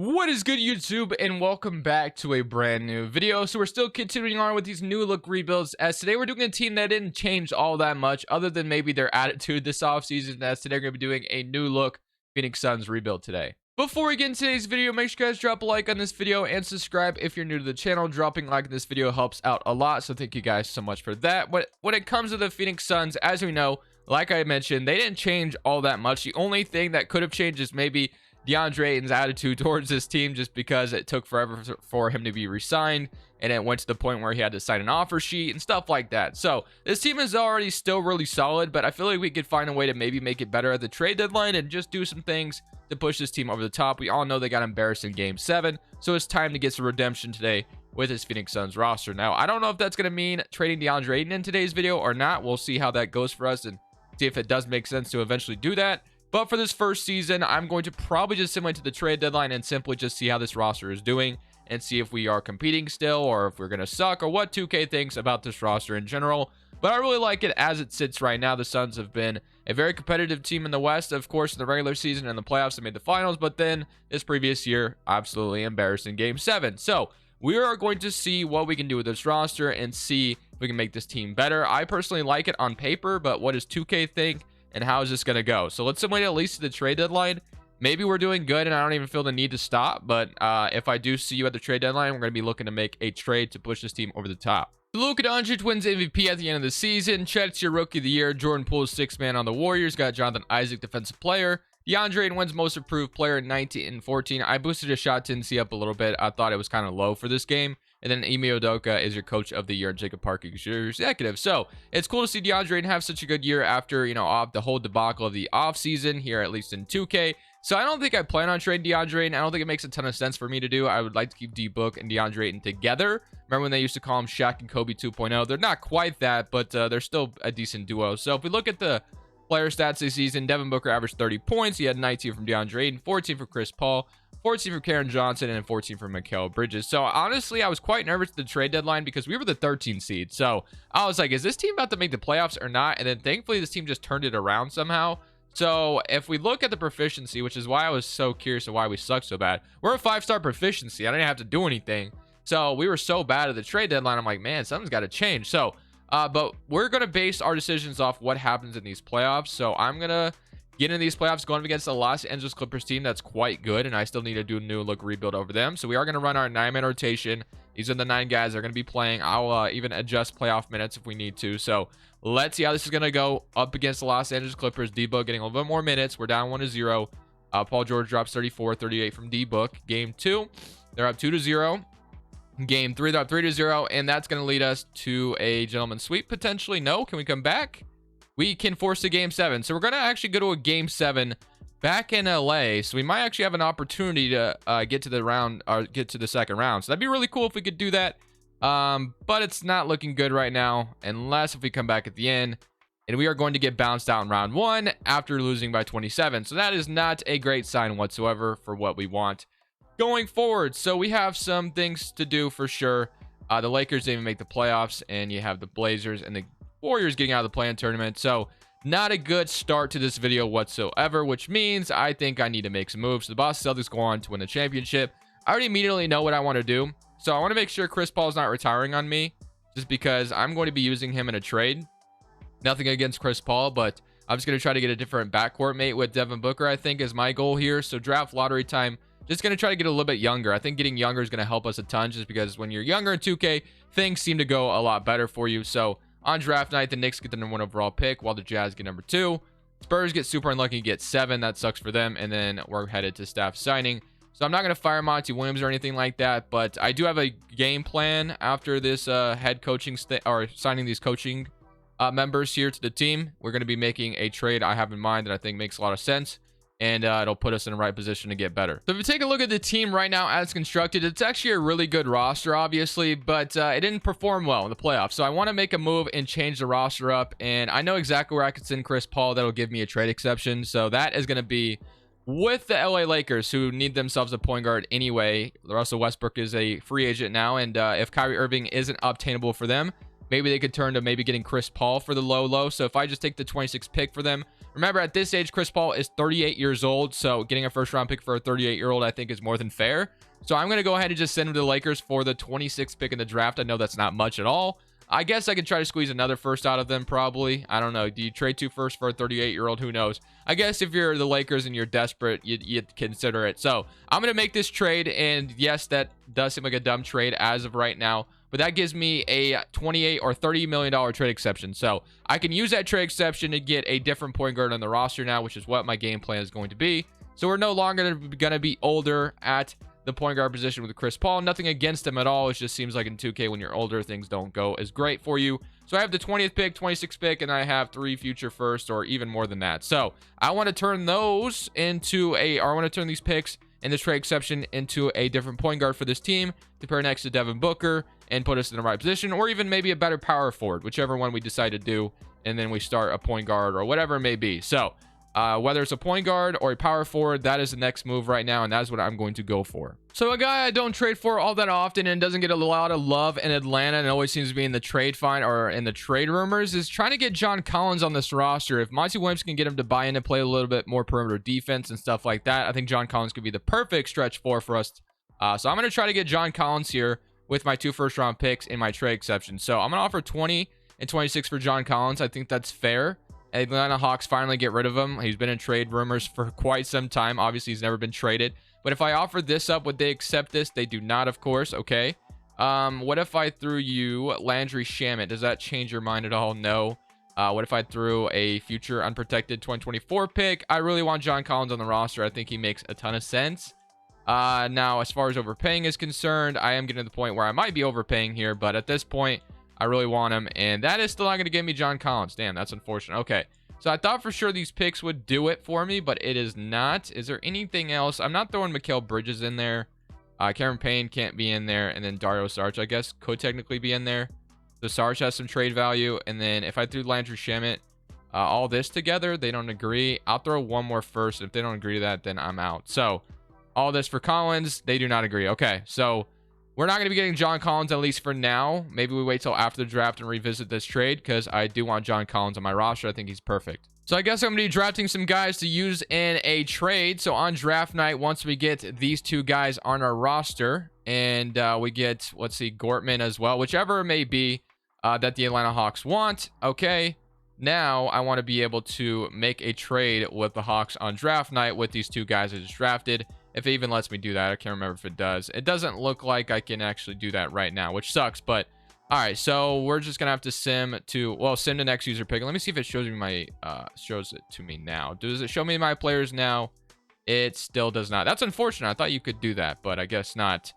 What is good, YouTube, and welcome back to a brand new video. So we're still continuing on with these new look rebuilds, as today we're doing a team that didn't change all that much other than maybe their attitude this offseason, as today we're going to be doing a new look Phoenix Suns rebuild today. Before we get into today's video, make sure you guys drop a like on this video and subscribe if you're new to the channel. Dropping a like on this video helps out a lot, so thank you guys so much for that. But when it comes to the Phoenix Suns, as we know, like I mentioned, they didn't change all that much. The only thing that could have changed is maybe DeAndre Ayton's attitude towards this team, just because it took forever for him to be re-signed, and it went to the point where he had to sign an offer sheet and stuff like that. So this team is already still really solid, but I feel like we could find a way to maybe make it better at the trade deadline and just do some things to push this team over the top. We all know they got embarrassed in game 7, so it's time to get some redemption today with his Phoenix Suns roster. Now, I don't know if that's going to mean trading DeAndre Ayton in today's video or not. We'll see how that goes for us and see if it does make sense to eventually do that. But for this first season, I'm going to probably just simulate to the trade deadline and simply just see how this roster is doing and see if we are competing still or if we're going to suck or what 2K thinks about this roster in general. But I really like it as it sits right now. The Suns have been a very competitive team in the West, of course, in the regular season and the playoffs. They made the finals, but then this previous year, absolutely embarrassed in game 7. So we are going to see what we can do with this roster and see if we can make this team better. I personally like it on paper, but what does 2K think? And how is this going to go? So let's simulate at least to the trade deadline. Maybe we're doing good and I don't even feel the need to stop. But if I do see you at the trade deadline, we're going to be looking to make a trade to push this team over the top. Luka Doncic wins MVP at the end of the season. Chet's your rookie of the year. Jordan Poole's 6th man on the Warriors. Got Jonathan Isaac, defensive player. DeAndre Ayton wins most improved player, 19 and 14. I boosted his shot tendency up a little bit. I thought it was kind of low for this game. And then Ime Udoka is your coach of the year, and Jacob Parker is your executive. So it's cool to see DeAndre Ayton have such a good year after, off the whole debacle of the offseason here, at least in 2K. So I don't think I plan on trading DeAndre Ayton. I don't think it makes a ton of sense for me to do. I would like to keep D-Book and DeAndre Ayton together. Remember when they used to call him Shaq and Kobe 2.0? They're not quite that, but they're still a decent duo. So if we look at the player stats this season, Devin Booker averaged 30 points. He had 19 from DeAndre Ayton, 14 from Chris Paul, 14 from Karen Johnson, and 14 from Mikal Bridges. So honestly, I was quite nervous at the trade deadline because we were the 13th seed. So I was like, is this team about to make the playoffs or not? And then thankfully, this team just turned it around somehow. So if we look at the proficiency, which is why I was so curious of why we suck so bad, we're a 5-star proficiency. I didn't have to do anything. So we were so bad at the trade deadline. I'm like, man, something's got to change. So, but we're going to base our decisions off what happens in these playoffs. So I'm going to get into these playoffs going against the Los Angeles Clippers team that's quite good, and I still need to do a new look rebuild over them. So we are going to run our 9-man rotation. These are the 9 guys that are going to be playing. I'll even adjust playoff minutes if we need to. So let's see how this is going to go up against the Los Angeles Clippers. D-Book getting a little bit more minutes. We're down 1-0. Paul George drops 34, 38 from D-Book. Game 2, they're up 2-0. Game 3, they're up 3-0, and that's going to lead us to a gentleman's sweep potentially. No, can we come back? We can force a game 7. So we're going to actually go to a game 7 back in LA. So we might actually have an opportunity to get to the round or get to the second round. So that'd be really cool if we could do that. But it's not looking good right now, unless if we come back at the end, and we are going to get bounced out in round 1 after losing by 27. So that is not a great sign whatsoever for what we want going forward. So we have some things to do for sure. The Lakers didn't even make the playoffs, and you have the Blazers and the Warriors getting out of the play-in tournament. So not a good start to this video whatsoever, which means I think I need to make some moves. The Boston Celtics go on to win the championship. I already immediately know what I want to do. So I want to make sure Chris Paul is not retiring on me, just because I'm going to be using him in a trade. Nothing against Chris Paul, but I'm just going to try to get a different backcourt mate with Devin Booker, I think, is my goal here. So draft lottery time, just going to try to get a little bit younger. I think getting younger is going to help us a ton, just because when you're younger in 2K, things seem to go a lot better for you. So on draft night, the Knicks get the #1 overall pick, while the Jazz get number 2. Spurs get super unlucky and get 7. That sucks for them. And then we're headed to staff signing. So I'm not going to fire Monty Williams or anything like that, but I do have a game plan after this head coaching or signing these coaching members here to the team. We're going to be making a trade I have in mind that I think makes a lot of sense, and it'll put us in the right position to get better. So if you take a look at the team right now as constructed, it's actually a really good roster, obviously, but it didn't perform well in the playoffs. So I want to make a move and change the roster up, and I know exactly where I could send Chris Paul that'll give me a trade exception. So that is going to be with the LA Lakers, who need themselves a point guard anyway. Russell Westbrook is a free agent now, and if Kyrie Irving isn't obtainable for them, maybe they could turn to maybe getting Chris Paul for the low. So if I just take the 26th pick for them, Remember, at this age, Chris Paul is 38 years old, so getting a first-round pick for a 38-year-old, I think, is more than fair. So I'm going to go ahead and just send him to the Lakers for the 26th pick in the draft. I know that's not much at all. I guess I could try to squeeze another first out of them, probably. I don't know. Do you trade 2 firsts for a 38-year-old? Who knows? I guess if you're the Lakers and you're desperate, you'd consider it. So I'm going to make this trade, and yes, that does seem like a dumb trade as of right now, but that gives me a 28 or $30 million trade exception. So I can use that trade exception to get a different point guard on the roster now, which is what my game plan is going to be. So we're no longer going to be older at the point guard position with Chris Paul. Nothing against him at all. It just seems like in 2K, when you're older, things don't go as great for you. So I have the 20th pick, 26th pick, and I have 3 future firsts, or even more than that. So I want to turn those into I want to turn these picks and this trade exception into a different point guard for this team to pair next to Devin Booker and put us in the right position, or even maybe a better power forward, whichever one we decide to do, and then we start a point guard or whatever it may be. So whether it's a point guard or a power forward, that is the next move right now, and that's what I'm going to go for. So a guy I don't trade for all that often and doesn't get a lot of love in Atlanta and always seems to be in the trade find or in the trade rumors is trying to get John Collins on this roster. If Monty Williams can get him to buy in and play a little bit more perimeter defense and stuff like that, I think John Collins could be the perfect stretch for us. So I'm going to try to get John Collins here with my 2 first-round picks in my trade exception. So I'm going to offer 20 and 26 for John Collins. I think that's fair. Atlanta Hawks finally get rid of him. He's been in trade rumors for quite some time. Obviously, he's never been traded. But if I offer this up, would they accept this? They do not, of course. Okay. What if I threw you Landry Shamet? Does that change your mind at all? No. What if I threw a future unprotected 2024 pick? I really want John Collins on the roster. I think he makes a ton of sense. Now, as far as overpaying is concerned, I am getting to the point where I might be overpaying here. But at this point, I really want him, and that is still not going to give me John Collins. Damn, that's unfortunate. Okay, so I thought for sure these picks would do it for me, but it is not. Is there anything else? I'm not throwing Mikal Bridges in there. Cameron Payne can't be in there, and then Dario Saric, I guess, could technically be in there. So Saric has some trade value, and then if I threw Landry Shamet, all this together, they don't agree. I'll throw one more first. If they don't agree to that, then I'm out. So all this for Collins, they do not agree. Okay, so we're not going to be getting John Collins, at least for now. Maybe we wait till after the draft and revisit this trade, because I do want John Collins on my roster. I think he's perfect. So I guess I'm going to be drafting some guys to use in a trade. So on draft night, once we get these 2 guys on our roster, and we get, let's see, Gortman as well, whichever it may be that the Atlanta Hawks want. Okay, now I want to be able to make a trade with the Hawks on draft night with these 2 guys I just drafted. If it even lets me do that. I can't remember if it does. It doesn't look like I can actually do that right now, which sucks. But all right, so we're just gonna have to sim to next user pick. Let me see if it shows me my shows it to me now. Does it show me my players now? It still does not. That's unfortunate. I thought you could do that, but I guess not.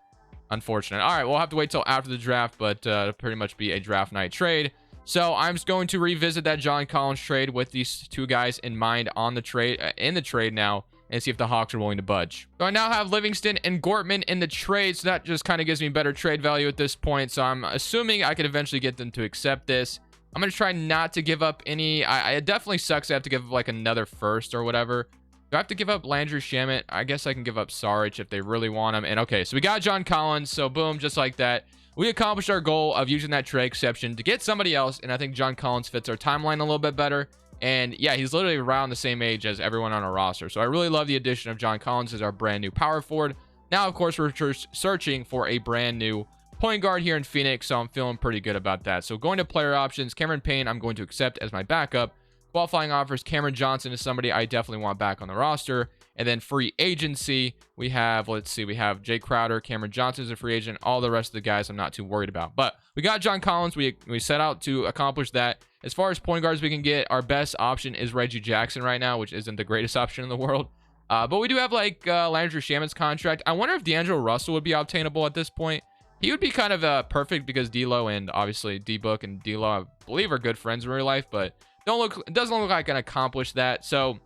Unfortunate. All right, we'll have to wait till after the draft, but it'll pretty much be a draft night trade. So I'm just going to revisit that John Collins trade with these 2 guys in mind on the trade now, and see if the Hawks are willing to budge. So I now have Livingston and Gortman in the trade, so that just kind of gives me better trade value at this point. So I'm assuming I could eventually get them to accept this. I'm going to try not to give up any. It definitely sucks I have to give up like another first or whatever. Do I have to give up Landry Shamet? I guess I can give up Saric if they really want him. And okay, so we got John Collins. So boom, just like that, we accomplished our goal of using that trade exception to get somebody else. And I think John Collins fits our timeline a little bit better. And yeah, he's literally around the same age as everyone on our roster. So I really love the addition of John Collins as our brand new power forward. Now, of course, we're searching for a brand new point guard here in Phoenix. So I'm feeling pretty good about that. So going to player options, Cameron Payne, I'm going to accept as my backup. Qualifying offers, Cameron Johnson is somebody I definitely want back on the roster. And then free agency, we have, let's see, we have Jay Crowder, Cameron Johnson is a free agent. All the rest of the guys I'm not too worried about. But we got John Collins. We set out to accomplish that. As far as point guards we can get, our best option is Reggie Jackson right now, which isn't the greatest option in the world. But we do have like Landry Shamet's contract. I wonder if D'Angelo Russell would be obtainable at this point. He would be kind of perfect because D'Lo and obviously D-Book and D'Lo, I believe, are good friends in real life, but it doesn't look like I can accomplish that. So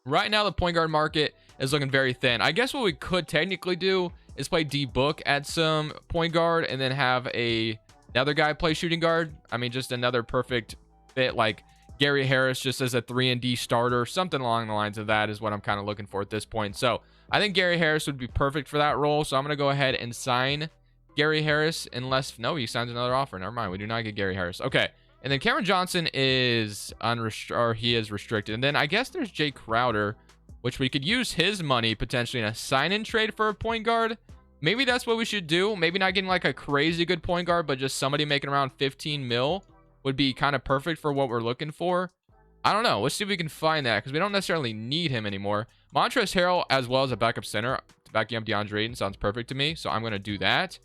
right now the point guard market is looking very thin. I guess what we could technically do is play D-Book at some point guard and then have another guy play shooting guard. I mean, just another perfect fit, like Gary Harris just as a 3-and-D starter. Something along the lines of that is what I'm kind of looking for at this point. So I think Gary Harris would be perfect for that role. So I'm going to go ahead and sign Gary Harris unless, no, he signs another offer. Never mind. We do not get Gary Harris. Okay. And then Cameron Johnson is he is restricted. And then I guess there's Jay Crowder, which we could use his money potentially in a sign-in trade for a point guard. Maybe that's what we should do. Maybe not getting like a crazy good point guard, but just somebody making around 15 mil would be kind of perfect for what we're looking for. I don't know. Let's see if we can find that, because we don't necessarily need him anymore. Montrezl Harrell as well as a backup center, backing up DeAndre Ayton, sounds perfect to me. So I'm going to do that.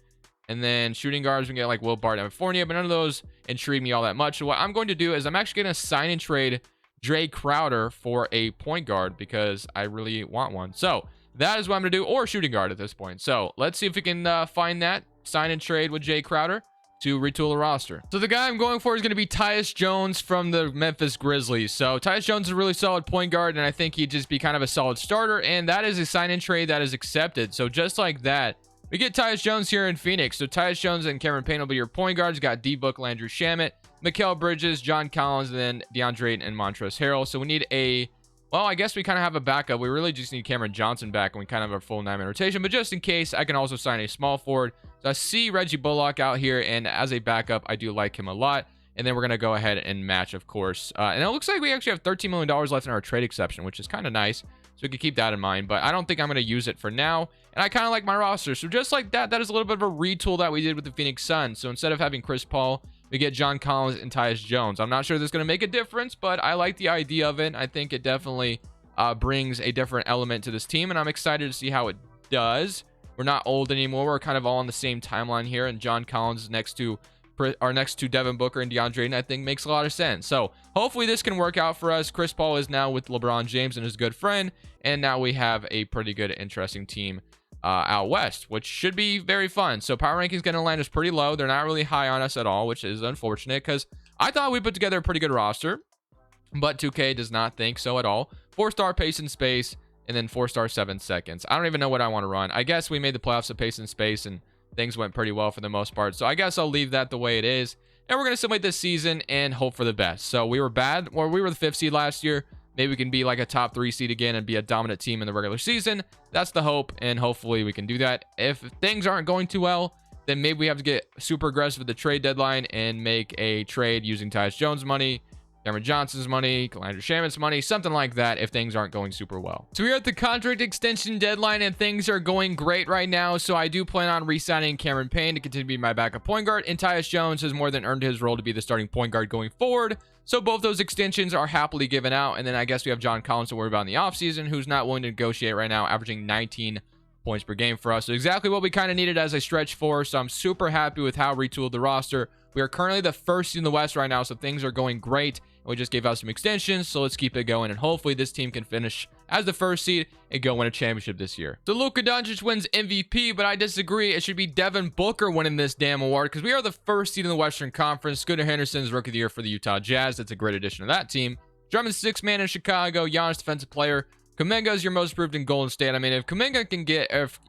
And then shooting guards, we can get like Will Barton and Fournier, but none of those intrigue me all that much. So what I'm going to do is I'm actually going to sign and trade Jay Crowder for a point guard, because I really want one. So that is what I'm going to do, or shooting guard at this point. So let's see if we can find that, sign and trade with Jay Crowder to retool the roster. So the guy I'm going for is going to be Tyus Jones from the Memphis Grizzlies. So Tyus Jones is a really solid point guard, and I think he'd just be kind of a solid starter, and that is a sign and trade that is accepted. So just like that, we get Tyus Jones here in Phoenix. So Tyus Jones and Cameron Payne will be your point guards. You got D-Book, Landry Shamet, Mikal Bridges, John Collins, and then DeAndre Ayton and Montrezl Harrell. So we need a, well, I guess we kind of have a backup. We really just need Cameron Johnson back, and we kind of have a full 9-man rotation. But just in case, I can also sign a small forward. So I see Reggie Bullock out here, and as a backup, I do like him a lot. And then we're going to go ahead and match, of course. And it looks like we actually have $13 million left in our trade exception, which is kind of nice. So we can keep that in mind. But I don't think I'm going to use it for now. And I kind of like my roster. So just like that, that is a little bit of a retool that we did with the Phoenix Suns. So instead of having Chris Paul, we get John Collins and Tyus Jones. I'm not sure this is going to make a difference, but I like the idea of it. I think it definitely brings a different element to this team, and I'm excited to see how it does. We're not old anymore. We're kind of all on the same timeline here, and John Collins is next to Devin Booker and DeAndre Ayton, I think makes a lot of sense. So hopefully this can work out for us. Chris Paul is now with LeBron James and his good friend, and now we have a pretty good, interesting team out west, which should be very fun. So power rankings going to land us pretty low. They're not really high on us at all, which is unfortunate, because I thought we put together a pretty good roster, but 2K does not think so at all. 4-star pace and space, and then 4-star 7 seconds. I don't even know what I want to run. I guess we made the playoffs of pace and space, and things went pretty well for the most part. So I guess I'll leave that the way it is. And we're going to simulate this season and hope for the best. So we were bad, or we were the 5th seed last year. Maybe we can be like a top 3 seed again and be a dominant team in the regular season. That's the hope, and hopefully we can do that. If things aren't going too well, then maybe we have to get super aggressive at the trade deadline and make a trade using Tyus Jones' money, Cameron Johnson's money, Landry Shamet's money, something like that if things aren't going super well. So we're at the contract extension deadline, and things are going great right now. So I do plan on re-signing Cameron Payne to continue to be my backup point guard, and Tyus Jones has more than earned his role to be the starting point guard going forward. So both those extensions are happily given out. And then I guess we have John Collins to worry about in the offseason, who's not willing to negotiate right now, averaging 19 points per game for us. So exactly what we kind of needed as a stretch for. So I'm super happy with how we retooled the roster. We are currently the 1st seed in the West right now, so things are going great. And we just gave out some extensions, so let's keep it going. And hopefully this team can finish as the 1st seed and go win a championship this year. So Luka Doncic wins MVP, but I disagree. It should be Devin Booker winning this damn award, because we are the 1st seed in the Western Conference. Scooter Henderson's Rookie of the Year for the Utah Jazz. That's a great addition to that team. Drummond's 6th man in Chicago. Giannis Defensive Player. Kuminga is your most improved in Golden State. I mean, if Kuminga can get, if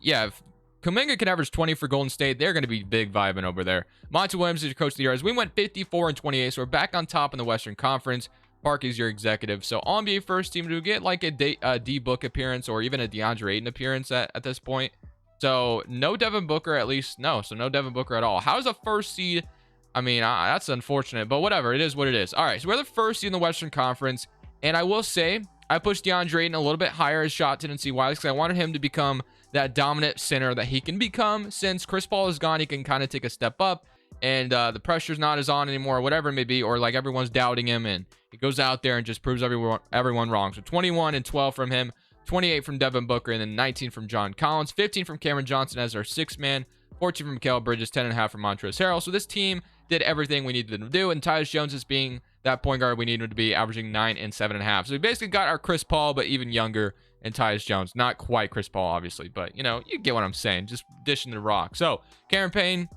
Kuminga can average 20 for Golden State, they're going to be big vibing over there. Monty Williams is your Coach of the Year. As we went 54-28, so we're back on top in the Western Conference. Parkey's your executive. So All NBA first team to get like a D-Book appearance, or even a DeAndre Ayton appearance at this point. So no Devin Booker, at least. No, so no Devin Booker at all. How's a 1st seed? I mean, that's unfortunate, but whatever. It is what it is. All right, so we're the 1st seed in the Western Conference, and I will say I pushed DeAndre Ayton a little bit higher as shot tendency-wise, because I wanted him to become that dominant center that he can become. Since Chris Paul is gone, he can kind of take a step up, and the pressure's not as on anymore, or whatever it may be, or like everyone's doubting him, and he goes out there and just proves everyone wrong. So 21 and 12 from him, 28 from Devin Booker, and then 19 from John Collins, 15 from Cameron Johnson as our 6th man, 14 from Mikal Bridges, 10.5 from Montrezl Harrell. So this team did everything we needed them to do, and Tyus Jones is being that point guard we needed him to be, averaging 9 and 7.5. So we basically got our Chris Paul, but even younger, and Tyus Jones. Not quite Chris Paul, obviously, but, you know, you get what I'm saying. Just dishing the rock. So Cameron Payne,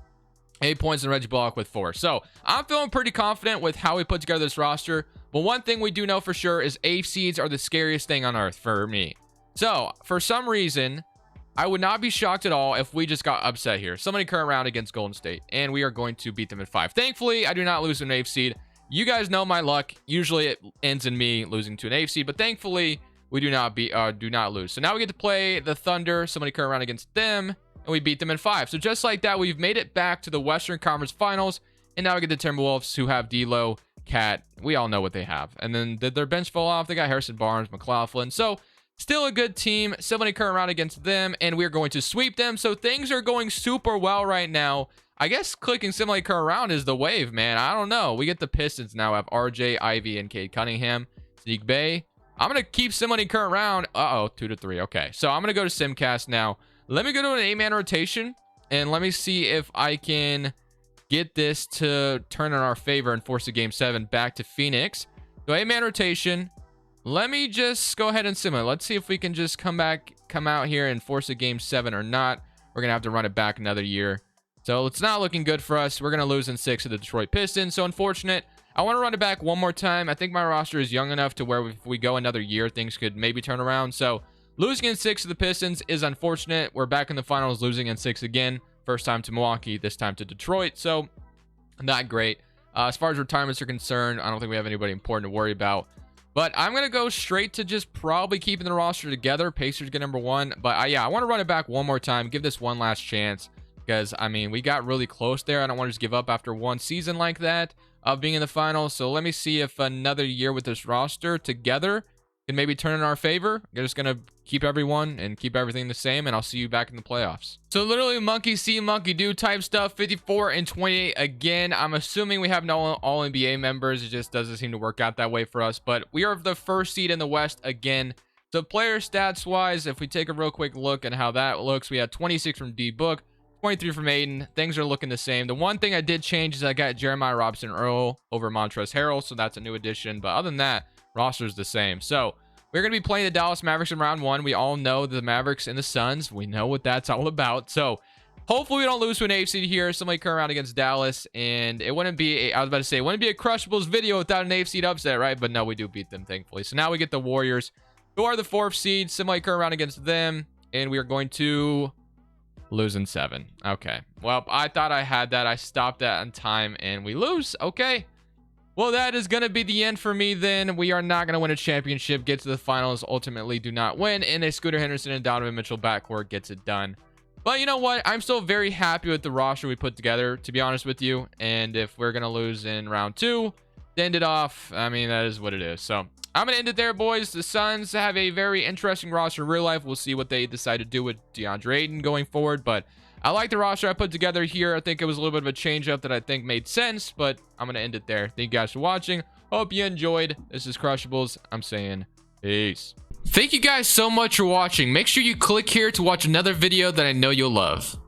8 points, and Reggie Bullock with 4. So I'm feeling pretty confident with how we put together this roster. But one thing we do know for sure is 8 seeds are the scariest thing on earth for me. So for some reason, I would not be shocked at all if we just got upset here. Somebody current round against Golden State, and we are going to beat them at 5. Thankfully, I do not lose an 8th seed. You guys know my luck. Usually it ends in me losing to an 8th seed, but thankfully we do not lose. So now we get to play the Thunder. Somebody current round against them, and we beat them in 5. So just like that, we've made it back to the Western Conference Finals, And now we get the Timberwolves, who have D'Lo, Cat. We all know what they have. And then did their bench fall off? They got Harrison Barnes, McLaughlin. So still a good team. 70 current round against them, and we're going to sweep them. So things are going super well right now. I guess clicking similar current round is the wave, man. I don't know. We get the Pistons now. Have RJ, Ivy, and Cade Cunningham. Sadiq Bey. I'm going to keep similar current round. Uh-oh, 2-3. Okay, so I'm going to go to Simcast now. Let me go to an 8-man rotation, and let me see if I can get this to turn in our favor and force a game 7 back to Phoenix. So 8-man rotation. Let me just go ahead and simulate. Let's see if we can just come out here and force a game 7 or not. We're going to have to run it back another year. So it's not looking good for us. We're going to lose in 6 to the Detroit Pistons. So unfortunate. I want to run it back one more time. I think my roster is young enough to where if we go another year, things could maybe turn around. So losing in 6 to the Pistons is unfortunate. We're back in the finals, losing in 6 again. First time to Milwaukee, this time to Detroit. So not great. As far as retirements are concerned, I don't think we have anybody important to worry about. But I'm going to go straight to just probably keeping the roster together. Pacers get number 1. But yeah, I want to run it back one more time. Give this one last chance. Because, I mean, we got really close there. I don't want to just give up after one season like that of being in the finals. So let me see if another year with this roster together can maybe turn in our favor. I'm just going to keep everyone and keep everything the same. And I'll see you back in the playoffs. So literally monkey see, monkey do type stuff. 54 and 28 again. I'm assuming we have no all NBA members. It just doesn't seem to work out that way for us. But we are the first seed in the West again. So player stats wise, if we take a real quick look at how that looks, we had 26 from D-Book. 23 from Aiden. Things are looking the same. The one thing I did change is I got Jeremiah Robinson Earl over Montrezl Harrell, so that's a new addition. But other than that, roster's the same. So we're going to be playing the Dallas Mavericks in round 1. We all know the Mavericks and the Suns. We know what that's all about. So hopefully we don't lose to an AFC here. Somebody come around against Dallas, and it wouldn't be, I was about to say, it wouldn't be a Crushables video without an AFC upset, right? But no, we do beat them, thankfully. So now we get the Warriors, who are the 4th seed. Somebody come around against them, and we are going to lose in 7. Okay. Well, I thought I had that. I stopped that on time, and we lose. Okay. Well, that is going to be the end for me then. We are not going to win a championship, get to the finals, ultimately do not win, and a Scooter Henderson and Donovan Mitchell backcourt gets it done. But you know what? I'm still very happy with the roster we put together, to be honest with you. And if we're going to lose in round 2, to end it off, I mean, that is what it is. So I'm going to end it there, boys. The Suns have a very interesting roster in real life. We'll see what they decide to do with DeAndre Ayton going forward. But I like the roster I put together here. I think it was a little bit of a change up that I think made sense. But I'm going to end it there. Thank you guys for watching. Hope you enjoyed. This is Crushables. I'm saying peace. Thank you guys so much for watching. Make sure you click here to watch another video that I know you'll love.